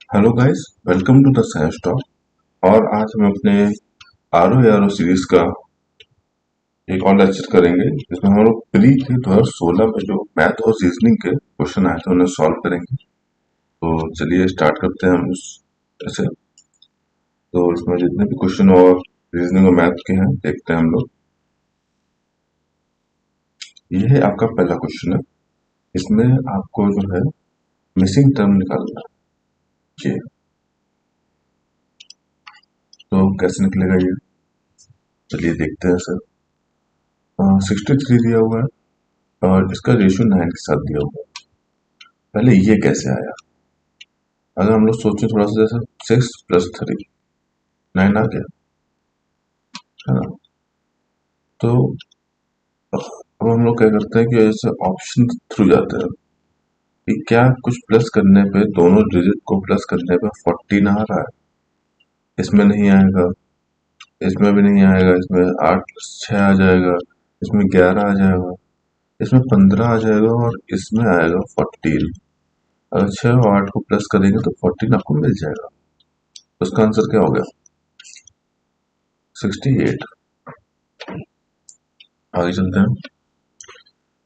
Hello guys, welcome to the science talk. और आज हम अपने आरो यारो सीरीज का एक और लेक्चर करेंगे जिसमें हम लोग प्री के 2016 में जो मैथ और रीजनिंग के क्वेश्चन आए थे उन्हें सॉल्व करेंगे। तो चलिए स्टार्ट करते हैं हम उस ऐसे। तो इसमें जितने भी क्वेश्चन और रीजनिंग और मैथ के हैं देखते हैं हम लोग। ये है आपका पहला क्वेश्चन है। इसमें आपको जो है मिसिंग टर्म निकालना है। ये तो कैसे निकलेगा ये, चलिए देखते हैं सर। 63 दिया हुआ है और इसका रेशियो 9 के साथ दिया हुआ है। पहले ये कैसे आया? अगर हम लोग सोचें थोड़ा सा, जैसे 6 + 3 9 आ गया, है ना। तो अब हम लोग क्या करते हैं कि ऐसे ऑप्शन थ्रू जाते हैं कि क्या कुछ प्लस करने पे, दोनों डिजिट को प्लस करने पे 14 आ रहा है। इसमें नहीं आएगा, इसमें भी नहीं आएगा, इसमें 8 + 6 आ जाएगा, इसमें 11 आ जाएगा, इसमें 15 आ जाएगा और इसमें आएगा 14। अगर 6 और 8 को प्लस करेंगे तो 14 आपको मिल जाएगा। उसका आंसर क्या हो गया? 68। आगे चलते हैं।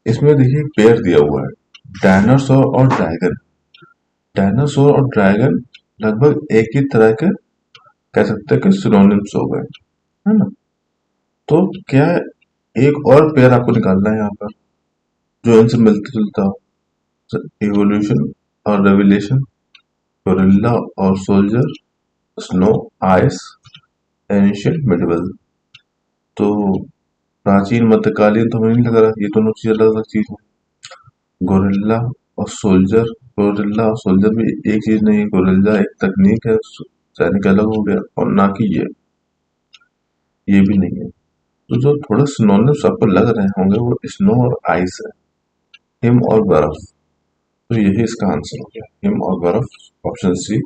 इसमें देखिए पेयर दिया हुआ है, डायनासोर और ड्रैगन। डायनासोर और ड्रैगन लगभग एक ही तरह के, कह सकते हैं कि सिनोनिम्स हो गए, है ना। तो क्या एक और पेयर आपको निकालना है यहाँ पर जो इनसे मिलता जुलता हो। इवोल्यूशन और रेवलेशन, गोरिल्ला और soldier, snow, ice, ancient, medieval. तो प्राचीन, मध्यकालीन तो हमें नहीं लग रहा, ये दोनों चीज अलग अलग चीज है। गोरिल्ला और सोल्जर, गोरिल्ला और सोल्जर भी एक चीज नहीं है। गोरिल्ला एक तकनीक है, सैनिक अलग हो गया, और ना कि ये भी नहीं है। तो जो थोड़े सिनोनिम्स आपको लग रहे होंगे वो स्नो और आइस है, हिम और बर्फ। तो यही इसका आंसर हो गया, हिम और बर्फ। ऑप्शन सी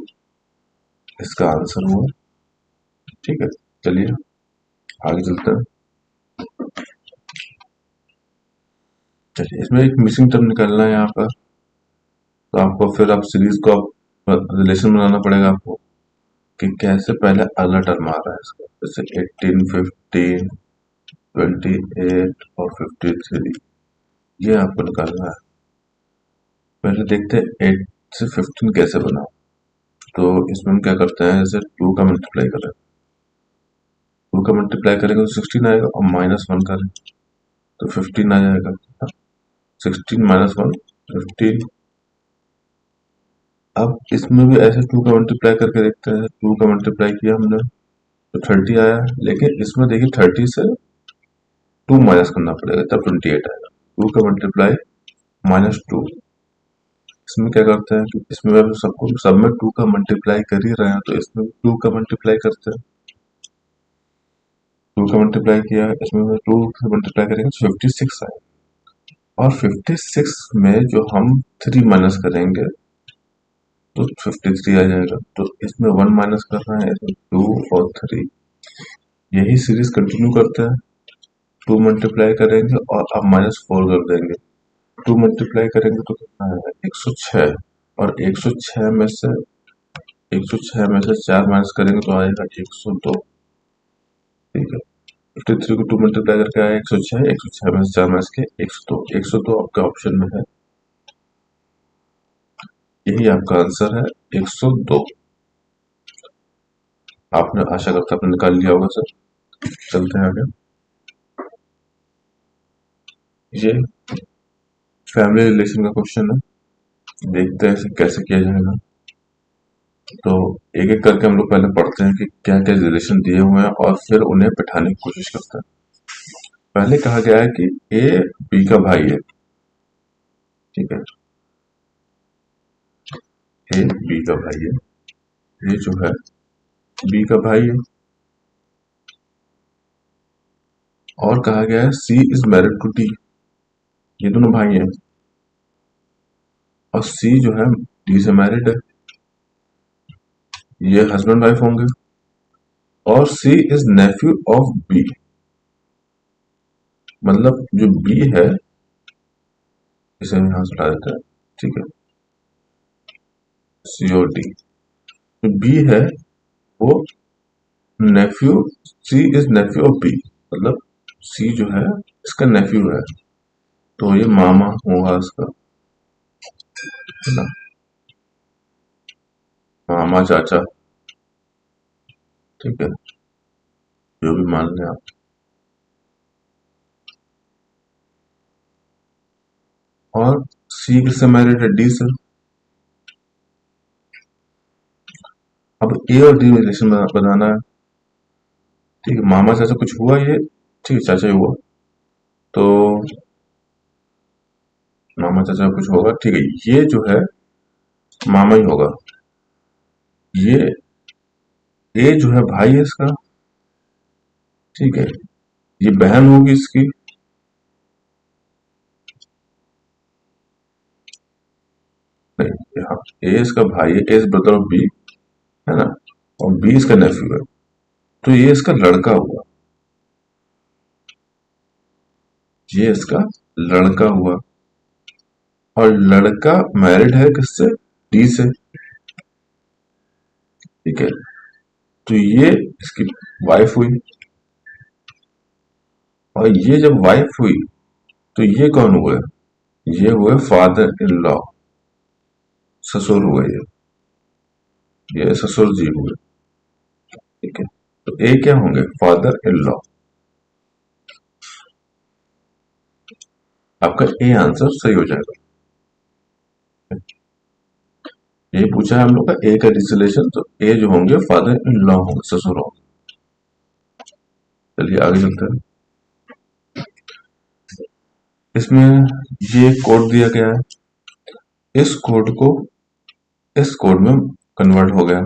इसका आंसर हुआ। ठीक है, चलिए आगे चलते हैं। चलिए, इसमें एक मिसिंग टर्म निकालना है यहाँ पर। तो आपको फिर आप सीरीज को आप रिलेशन बनाना पड़ेगा आपको कि कैसे पहले अगला टर्म आ रहा है इसका। जैसे 18, 15, 28 और 53, ये आपको निकालना है। पहले देखते हैं 8 से 15 कैसे बना। तो इसमें हम क्या करते हैं, जैसे 2 का मल्टीप्लाई करें, 2 का मल्टीप्लाई करेंगे तो 16 आएगा, और -1 करें तो 15 आ जाएगा। 16 - 1 15। अब इसमें भी ऐसे 2 का मल्टीप्लाई करके देखते हैं। 2 का मल्टीप्लाई किया हमने तो 30 आया, लेकिन इसमें देखिए 30 से 2 माइनस करना पड़ेगा तब 28 आएगा। 2 का मल्टीप्लाई -2। इसमें क्या करते हैं कि इसमें अब सबको, सब में 2 का मल्टीप्लाई कर ही रहे हैं, तो इसमें 2 का मल्टीप्लाई करते हैं। 2 का मल्टीप्लाई किया, इसमें 2 से मल्टीप्लाई करेंगे तो 56 आएगा। और 56 में जो हम 3 माइनस करेंगे तो 53 आ जाएगा। तो इसमें 1 माइनस कर रहे हैं, इसमें 2 और 3। यही सीरीज कंटिन्यू करते हैं। 2 मल्टीप्लाई करेंगे और अब -4 कर देंगे। 2 मल्टीप्लाई करेंगे तो कितना आएगा? 106। और 106 में से 4 माइनस करेंगे तो आएगा 102। ठीक है, 53 को 2 मल्टीप्लाई करके आया 106, 106 में से 4 माइनस के 102। 102 आपके ऑप्शन में है, यही आपका आंसर है 102। आपने, आशा करता आपने निकाल लिया होगा सर। चलते हैं आगे। ये फैमिली रिलेशन का क्वेश्चन है, देखते हैं इसे कैसे किया जाएगा। तो एक एक करके हम लोग पहले पढ़ते हैं कि क्या क्या रिलेशन दिए हुए हैं और फिर उन्हें बिठाने की कोशिश करते हैं। पहले कहा गया है कि ए बी का भाई है। ठीक है, ए बी का भाई है, ये जो है बी का भाई है। और कहा गया है सी इज मैरिड टू डी, ये दोनों भाई हैं। और सी जो है डी से मैरिड है, ये हस्बैंड वाइफ होंगे। और सी इज नेफ्यू ऑफ बी, मतलब जो बी है, इसे हम यहां से हटा देते हैं। ठीक है, सी और डी। बी है वो नेफ्यू, सी इज नेफ्यू ऑफ बी, मतलब सी जो है इसका नेफ्यू है, तो ये मामा होगा इसका, है ना, मामा चाचा, ठीक है, जो भी मान लें आप। और सी किससे मैरिड है, डी से। अब ए और डी में रिलेशन बनाना है, ठीक है, मामा चाचा कुछ हुआ ये, ठीक है, चाचा ही हुआ, तो मामा चाचा कुछ होगा, ठीक है, ये जो है मामा ही होगा, ये ए जो है भाई है इसका, ठीक है, ये बहन होगी इसकी, नहीं, यहाँ ए इसका भाई है, ए इज ब्रदर ऑफ बी, है ना, और बी इसका नेफ्यू है, तो ये इसका लड़का हुआ, ये इसका लड़का हुआ, और लड़का मैरिड है किससे, डी से, ठीक है, तो ये इसकी वाइफ हुई, और ये जब वाइफ हुई तो ये कौन हुए, ये हुए फादर इन लॉ, ससुर हुए, ये ससुर जी हुए, ठीक है, तो ए क्या होंगे, फादर इन लॉ, आपका ए आंसर सही हो जाएगा। ये पूछा है हम लोग का ए का डिसलेशन, तो ए जो होंगे फादर इन लॉ होंगे, ससुर होंगे। चलिए आगे चलते हैं, इसमें ये कोड दिया गया है, इस कोड को इस कोड में कन्वर्ट हो गया,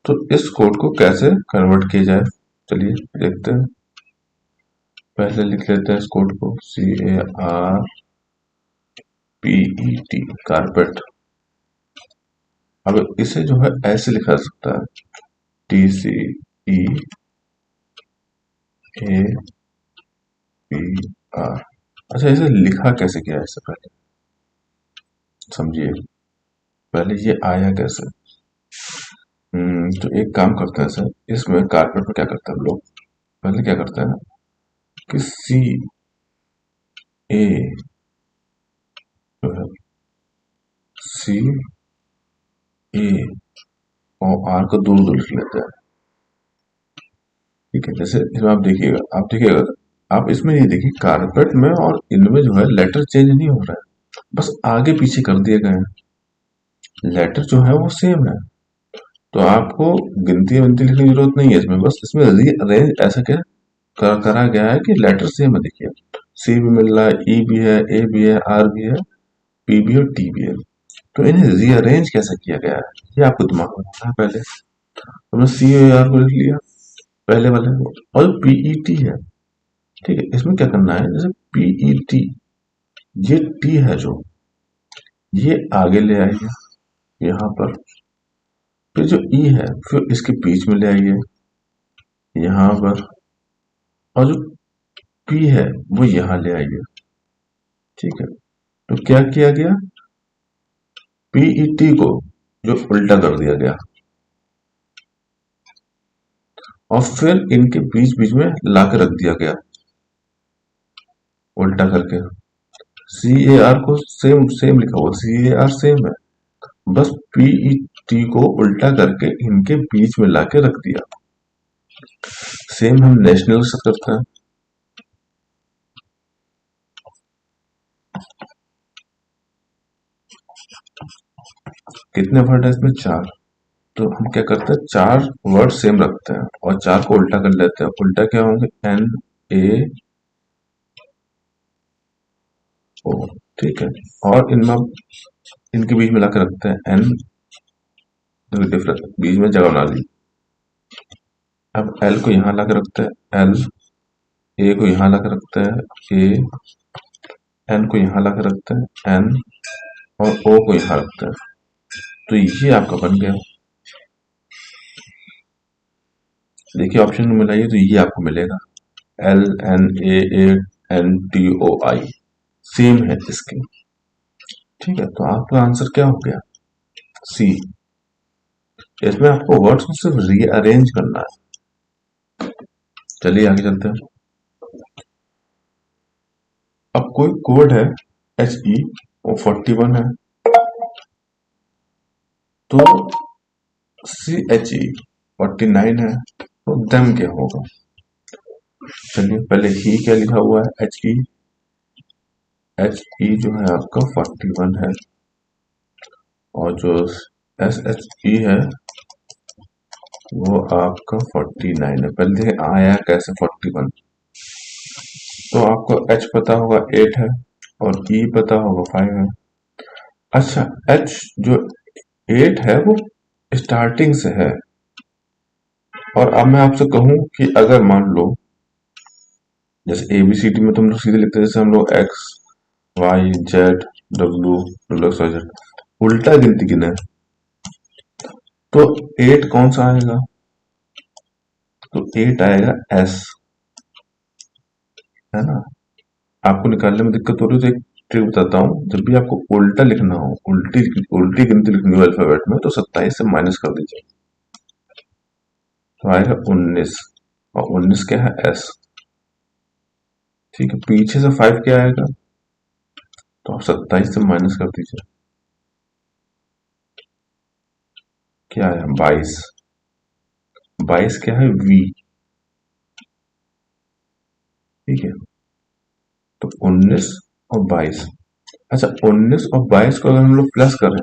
तो इस कोड को कैसे कन्वर्ट किया जाए, चलिए देखते हैं। पहले लिख लेते हैं इस कोड को, CARPET, कारपेट। अब इसे जो है ऐसे लिखा जा सकता है, TCEAPR। अच्छा, इसे लिखा कैसे किया है, इससे पहले समझिए, पहले ये आया कैसे। तो एक काम करते हैं सर, इसमें कारपेट में क्या करते हैं हम लोग, पहले क्या करते हैं कि ए जो है सी ए और आर को दूर दूर लिख लेते हैं, ठीक है, जैसे इसमें आप देखिएगा आप इसमें ये देखिए, कारपेट में और इनमें जो है लेटर चेंज नहीं हो रहा है, बस आगे पीछे कर दिए गए हैं, लेटर जो है वो सेम है, तो आपको गिनती विनती लिखने की जरूरत नहीं है इसमें, बस इसमें रीअरेंज ऐसा क्या करा गया है कि लेटर सेम है, देखिए सी भी मिल रहा है, ई भी है, ए भी है, आर भी है, पी भी है और टी भी है, तो इन्हें रीअरेंज कैसे किया गया है ये आपको दिमाग में रखना है। पहले हमने सी और आर को लिख लिया पहले वाले, और पीईटी है, ठीक है, इसमें क्या करना है, जैसे पीईटी, ये टी है जो, ये आगे ले आइए यहाँ पर, फिर जो ई है फिर इसके बीच में ले आइए यहाँ पर, और जो पी है वो यहाँ ले आइए, ठीक है, तो क्या किया गया, पीईटी को जो उल्टा कर दिया गया, और फिर इनके बीच बीच में ला के रख दिया गया उल्टा करके, सी ए आर को सेम सेम लिखा हुआ, सी ए आर सेम है, बस पीईटी को उल्टा करके इनके बीच में लाके रख दिया, सेम हम नेशनल से करते हैं, कितने वर्ड है इसमें, चार, तो हम क्या करते हैं, चार वर्ड सेम रखते हैं और चार को उल्टा कर लेते हैं, उल्टा क्या होंगे, एन ए ओ, ठीक है, और इनमें इनके बीच में लाकर रखते हैं एन, डिफरेंस बीच में जगह बना ली, अब एल को यहाँ लाकर रखते हैं एल, ए को यहाँ लाकर रखते हैं ए, एन को यहाँ लाकर रखते हैं एन, और ओ को यहाँ रखते हैं, तो ये आपका बन गया, देखिए ऑप्शन में मिलाइए तो ये आपको मिलेगा, L N A N T O I, same है इसके, ठीक है, तो आपका आंसर क्या हो गया, सी। इसमें आपको वर्ड्स को सिर्फ रीअरेंज करना है। चलिए आगे चलते हैं। अब कोई कोड है HE, वो 41 है, तो CHE 49 है, तो दम क्या होगा? चलिए पहले ही क्या लिखा हुआ है, HE जो है आपका 41 है, और जो SHE है वो आपका 49 है। पहले देखें आया कैसे 41। तो आपको H पता होगा 8 है, और E पता होगा 5 है। अच्छा, H जो 8 है वो स्टार्टिंग से है, और अब मैं आपसे कहूं कि अगर मान लो जैसे ABCD में तुम लोग सीधे लिखते हैं, जैसे हम लोग XYZ W उल्टा गिनती गिने, तो 8 कौन सा आएगा? तो 8 आएगा S, है ना। आपको निकालने में दिक्कत हो रही है तो एक ट्रिक बताता हूँ। जब भी आपको उल्टा लिखना हो, उल्टी उल्टी गिनती लिखनी हो अल्फाबेट में, तो 27 से माइनस कर दीजिए, तो आएगा 19, और 19 क्या है? S। ठीक है, पीछे से 5 क्या आएगा? तो आप 27 से माइनस कर दीजिए, क्या आया? 22। 22 क्या है? V। ठीक है, तो 19 और 22। अच्छा, 19 और 22 को अगर हम लोग प्लस करें,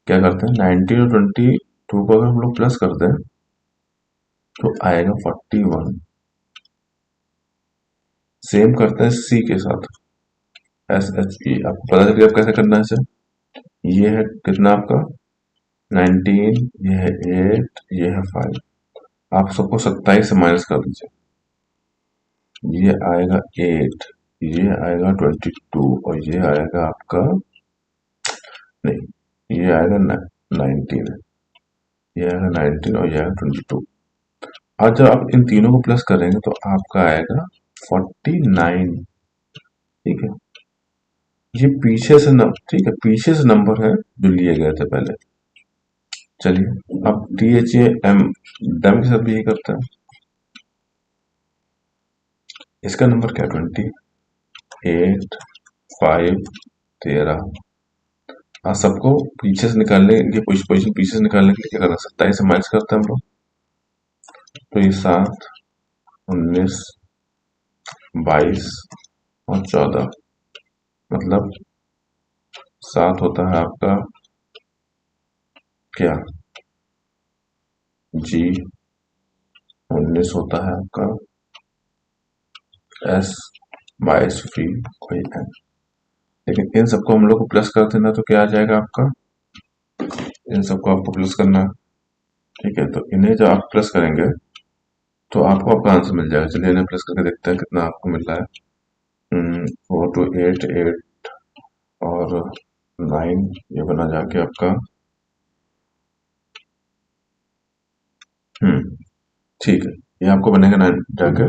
क्या करते हैं, 19 और 22 को अगर हम लोग प्लस करते हैं तो आएगा 41। सेम करते हैं C के साथ, SHE। आपको पता चल गया अब कैसे करना है इसे। ये है कितना आपका 19, ये है 8, ये है 5। आप सबको 27 से माइनस कर दीजिए, ये आएगा 8, ये आएगा 22, और ये आएगा आपका, नहीं, ये आएगा 19, ये आएगा 19, और ये आएगा 22। और जब आप इन तीनों को प्लस करेंगे तो आपका आएगा 49। ठीक है, ये पीछे से नंबर, ठीक है, पीछे से नंबर है जो लिए गए थे पहले। चलिए अब DHAM डैम के साथ भी यही करते हैं। इसका नंबर क्या? 20, 8, 5, 13। सबको पीछे से निकालने की पोजीशन पीछे से निकालने के लिए क्या करना है, 27 से माइनस करते हैं हम लोग, तो ये 7, 19, 22 और 14, मतलब 7 होता है आपका क्या? G। 19 होता है आपका S, 22 V, कोई N। लेकिन इन सबको हम लोग को प्लस कर देना, तो क्या आ जाएगा आपका? इन सबको आपको प्लस करना है। ठीक है, तो इन्हें जब आप प्लस करेंगे तो आपको आपका आंसर मिल जाएगा। चलिए इन्हें प्लस करके देखते हैं कितना आपको मिल रहा है। 4 to 8, 8 और 9, ये बना जाके आपका ठीक है, ये आपको बनेगा 9 जाके,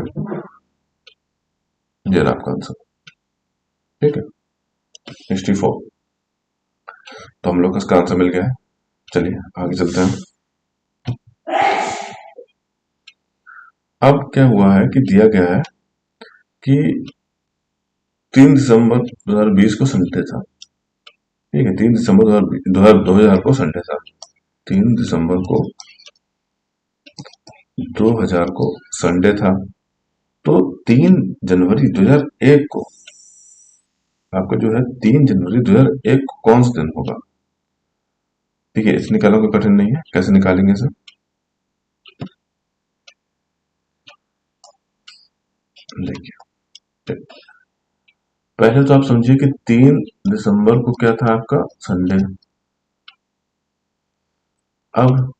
ये रहा आपका आंसर। ठीक है, 64। तो हम लोग को इसका आंसर मिल गया है। चलिए आगे चलते हैं। अब क्या हुआ है कि दिया गया है कि 3 दिसंबर 2020 को संडे था। ठीक है, 3 दिसंबर 2000 को संडे था। 3 दिसंबर को 2000 को संडे था, तो 3 जनवरी 2001 को आपका जो है 3 जनवरी 2001 को कौन सा दिन होगा? ठीक है, इसे निकालना कोई कठिन नहीं है। कैसे निकालेंगे इसे? देखिए, पहले तो आप समझिए कि 3 दिसंबर को क्या था आपका? संडे। अब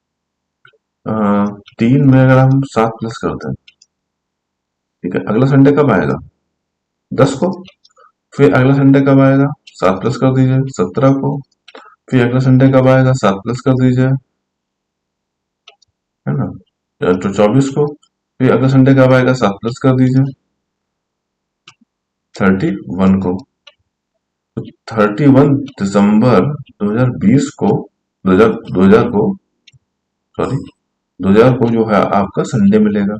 3 में अगर हम 7 प्लस करते हैं, ठीक है, अगला संडे कब आएगा? 10 को। फिर अगला संडे कब आएगा? 7 प्लस कर दीजिए, 17 को। फिर अगला संडे कब आएगा? 7 प्लस कर दीजिए, है ना, तो 24 को। फिर अगला संडे कब आएगा? 7 प्लस कर दीजिए, 31 को। तो 31 दिसंबर 2020 को 2000 को सॉरी, 2000 को जो है आपका संडे मिलेगा।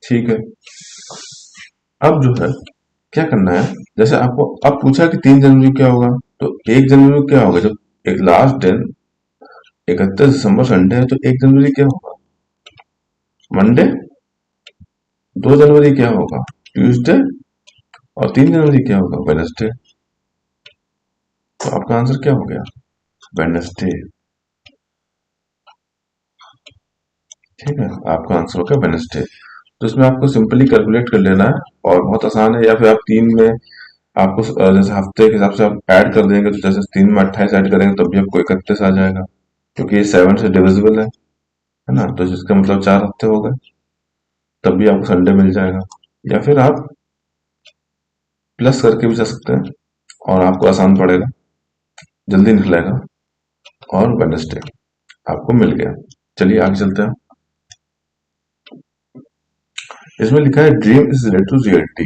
ठीक है, अब जो है क्या करना है, जैसे आपको अब पूछा कि 3 जनवरी क्या होगा, तो 1 जनवरी क्या होगा, जब एक लास्ट दिन 31 दिसंबर संडे है तो 1 जनवरी क्या होगा, मंडे। 2 जनवरी क्या होगा, ट्यूसडे। और 3 जनवरी क्या होगा, वेडनेसडे। तो आपका आंसर क्या हो गया, वेडनेसडे। ठीक है, आपका आंसर हो गया वेडनेसडे। तो इसमें आपको सिंपली कैलकुलेट कर लेना है और बहुत आसान है, या फिर आप तीन में आपको जैसे हफ्ते के हिसाब से आप ऐड कर देंगे, तो जैसे 3 में 28 ऐड करेंगे तब भी आपको 31 आ जाएगा, क्योंकि ये 7 से डिविजिबल है ना, तो जिसका मतलब 4 हफ्ते हो गए, तब भी आपको संडे मिल जाएगा। या फिर आप प्लस करके भी जा सकते हैं और आपको आसान पड़ेगा, जल्दी निकलेगा, और वेडनेसडे आपको मिल गया। चलिए आगे चलते हैं। इसमें लिखा है dream is related to reality.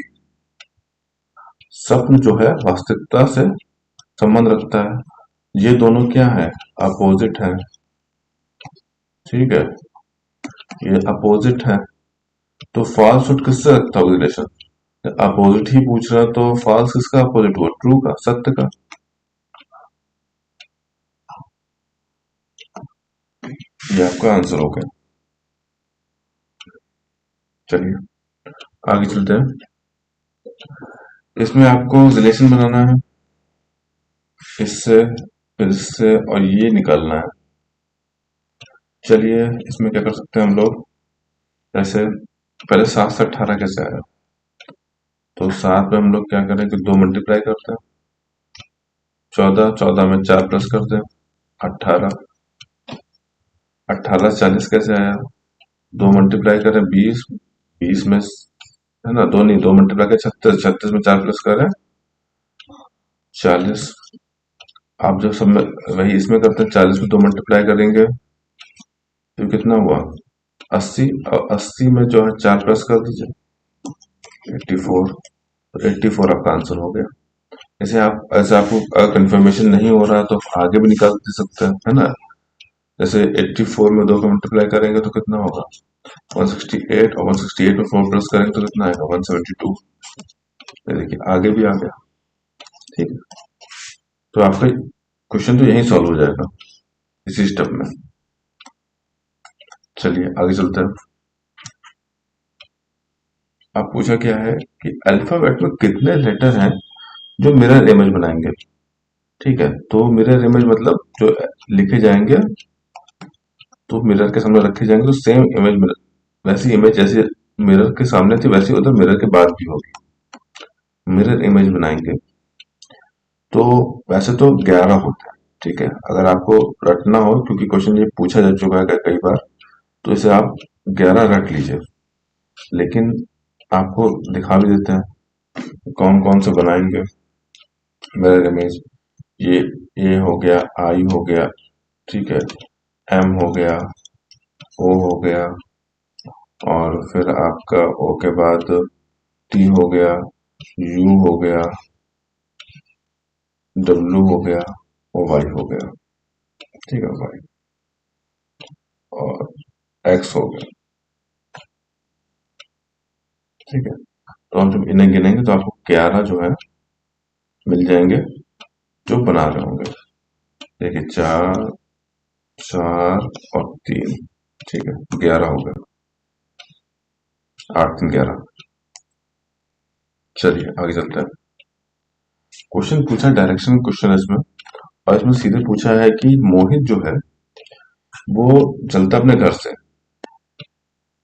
स्वप्न जो है वास्तविकता से संबंध रखता है। ये दोनों क्या है, अपोजिट है। ठीक है, ये अपोजिट है, तो फॉल्सहुड किससे रखता होगा रिलेशन, अपोजिट ही पूछ रहा है, तो फॉल्स किसका अपोजिट हुआ, ट्रू का, सत्य का। ये आपका आंसर हो गया। चलिए आगे चलते हैं। इसमें आपको रिलेशन बनाना है, इससे फिर इससे और ये निकालना है। चलिए इसमें क्या कर सकते हैं हम लोग, जैसे पहले 7 से 18 कैसे आया, तो 7 में हम लोग क्या करें कि 2 मल्टीप्लाई करते हैं, 14, 14 में 4 प्लस करते हैं, 18, 18 से 40 कैसे आया, 2 मल्टीप्लाई करें 20, 20 में है ना, दो नहीं, 2 मल्टीप्लाई करें 36, 36 में 4 प्लस करें 40। आप जब सब में वही इसमें करते हैं, 40 में 2 मल्टीप्लाई करेंगे तो कितना हुआ, 80, और 80 में जो है 4 प्लस कर दीजिए 84। तो 84 आपका आंसर हो गया। ऐसे आपको अगर कंफर्मेशन नहीं हो रहा है तो आप आगे भी निकाल दे सकते हैं, है ना। जैसे 84 में 2 का मल्टीप्लाई करेंगे तो कितना होगा 168, और 168 में 4 प्लस करेंगे तो कितना आएगा 172। ये देखिए आगे भी आ गया। ठीक है, तो आपका क्वेश्चन तो यही सॉल्व हो जाएगा इसी स्टेप में। चलिए आगे चलते हैं। आप पूछा क्या है कि अल्फाबेट में कितने लेटर हैं जो मिरर इमेज बनाएंगे। ठीक है, तो मिरर इमेज मतलब जो लिखे जाएंगे, तो मिरर के सामने रखे जाएंगे तो सेम इमेज मिरर, वैसी इमेज जैसे मिरर के सामने थी वैसी उधर मिरर के बाद भी होगी, मिरर इमेज बनाएंगे। तो वैसे तो 11 होते हैं। ठीक है, अगर आपको रटना हो, क्योंकि क्वेश्चन ये पूछा जा चुका है कई बार, तो इसे आप 11 रट लीजिए, लेकिन आपको दिखा भी देते हैं कौन कौन से बनाएंगे मिरर इमेज। ये ए हो गया, आई हो गया, ठीक है, एम हो गया, ओ हो गया, और फिर आपका ओ के बाद टी हो गया, यू हो गया, डब्ल्यू हो गया, और वाई हो गया। ठीक है, वाई और एक्स हो गया। ठीक है, तो हम जब इन्हें गिनेंगे तो आपको 11 जो है मिल जाएंगे जो बना रहे होंगे। देखिए 4, 4 और 3, ठीक है, 11 हो गए, 8, 3, 11। चलिए आगे चलते हैं। क्वेश्चन पूछा, डायरेक्शन क्वेश्चन है इसमें, और इसमें सीधे पूछा है कि मोहित जो है वो चलता अपने घर से।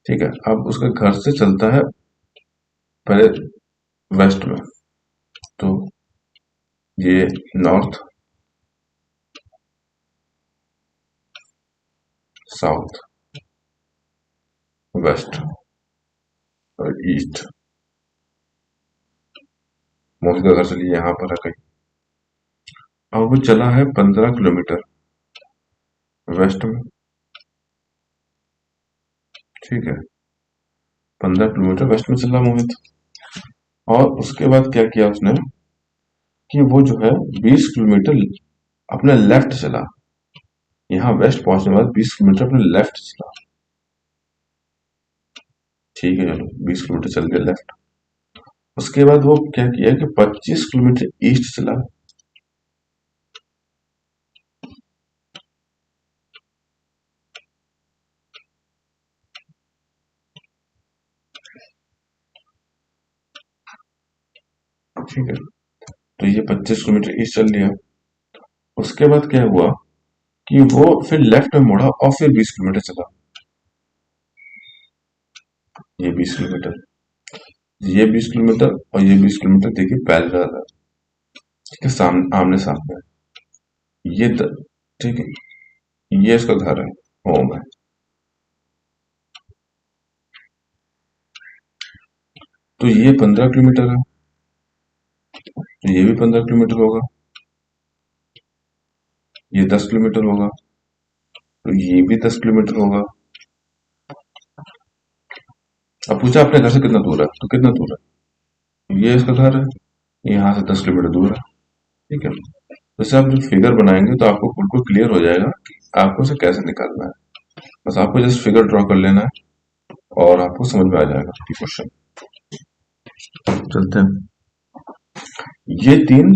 ठीक है, अब उसके घर से चलता है पहले वेस्ट में, तो ये नॉर्थ, साउथ, वेस्ट और ईस्ट। मोहित का घर चलिए यहाँ पर है कहीं। अब वो चला है 15 किलोमीटर वेस्ट में। ठीक है, 15 किलोमीटर वेस्ट में चला मोहित, और उसके बाद क्या किया उसने कि वो जो है 20 किलोमीटर अपने लेफ्ट चला। यहाँ वेस्ट पहुंचने के बाद 20 किलोमीटर अपने लेफ्ट चला। ठीक है, चलो 20 किलोमीटर चल गया लेफ्ट। उसके बाद वो क्या किया कि 25 किलोमीटर ईस्ट चला। ठीक है, तो ये 25 किलोमीटर ईस्ट चल लिया। उसके बाद क्या हुआ कि वो फिर लेफ्ट में मुड़ा और फिर 20 किलोमीटर चला। ये 20 किलोमीटर, ये 20 किलोमीटर और ये 20 किलोमीटर देखिए पैरेलल है। ठीक है, सामने आमने सामने ये ठीक है, ये इसका घर है, होम है। तो ये 15 किलोमीटर है, तो ये भी 15 किलोमीटर होगा। ये 10 किलोमीटर होगा, तो ये भी 10 किलोमीटर होगा। अब पूछा अपने घर से कितना दूर है, तो कितना दूर है, ये इसका घर है, यहाँ से 10 किलोमीटर दूर है। ठीक है, वैसे आप जब फिगर बनाएंगे तो आपको बिल्कुल क्लियर हो जाएगा कि आपको इसे कैसे निकालना है। बस आपको जस्ट फिगर ड्रॉ कर लेना है और आपको समझ में आ जाएगा कि क्वेश्चन। चलते हैं, ये तीन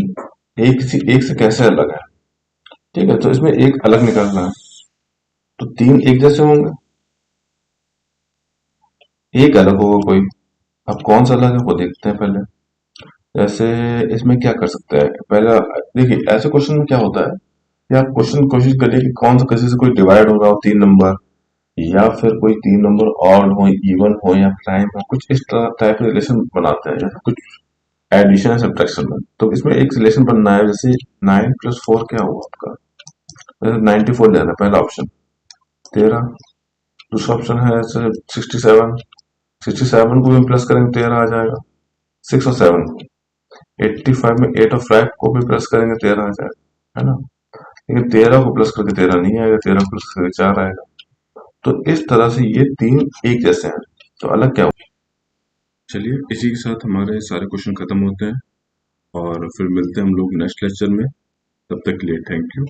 एक से कैसे अलग है। ठीक है, तो इसमें एक अलग निकालना है, तो तीन एक जैसे होंगे, एक अलग होगा कोई। अब कौन सा अलग है वो देखते हैं पहले। जैसे इसमें क्या कर सकते हैं, पहला देखिए ऐसे क्वेश्चन में क्या होता है कि आप क्वेश्चन कोशिश करिए कि कौन सा किसी से कोई डिवाइड हो रहा हो 3 नंबर, या फिर कोई 3 नंबर ऑड हो, इवन हो या प्राइम हो, कुछ इस तरह टाइप के रिलेशन बनाते हैं, या फिर कुछ एडिशन या सब्ट्रैक्शन में। तो इसमें एक रिलेशन बनना है, जैसे 9 + 4 क्या हुआ आपका, जैसे 94 लेना है पहला ऑप्शन, 13। दूसरा ऑप्शन है जैसे 67, 67 को भी प्लस करेंगे 13 आ जाएगा। 6 और 7, 85 में 8 और 5 को भी प्लस करेंगे 13 आ जाएगा, है ना। लेकिन 13 को प्लस करके 13 नहीं आएगा, 13 को प्लस करके 4 आएगा। तो इस तरह से ये तीन एक जैसे हैं, तो अलग क्या हुआ। चलिए इसी के साथ हमारे सारे क्वेश्चन खत्म होते हैं और फिर मिलते हैं हम लोग नेक्स्ट लेक्चर में। तब तक के लिए थैंक यू।